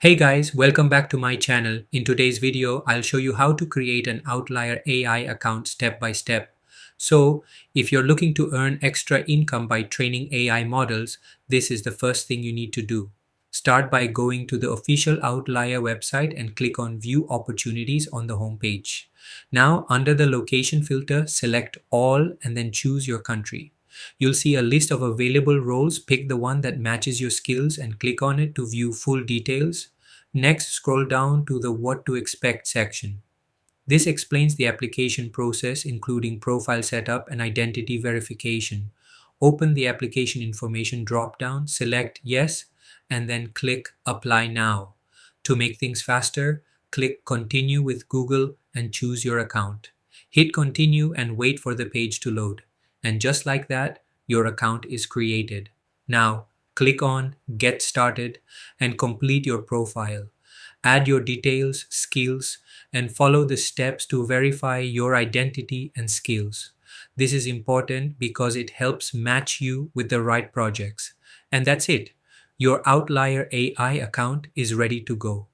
Hey guys, welcome back to my channel. In today's video, I'll show you how to create an Outlier AI account step by step. So, if you're looking to earn extra income by training AI models, this is the first thing you need to do. Start by going to the official Outlier website and click on View Opportunities on the homepage. Now, under the location filter, select All and then choose your country. You'll see a list of available roles. Pick the one that matches your skills and click on it to view full details. Next, scroll down to the What to Expect section. This explains the application process, including profile setup and identity verification. Open the application information drop-down, select Yes, and then click Apply Now. To make things faster, click Continue with Google and choose your account. Hit Continue and wait for the page to load. And just like that, your account is created. Now, click on Get Started and complete your profile. Add your details, skills, and follow the steps to verify your identity and skills. This is important because it helps match you with the right projects. And that's it. Your Outlier AI account is ready to go.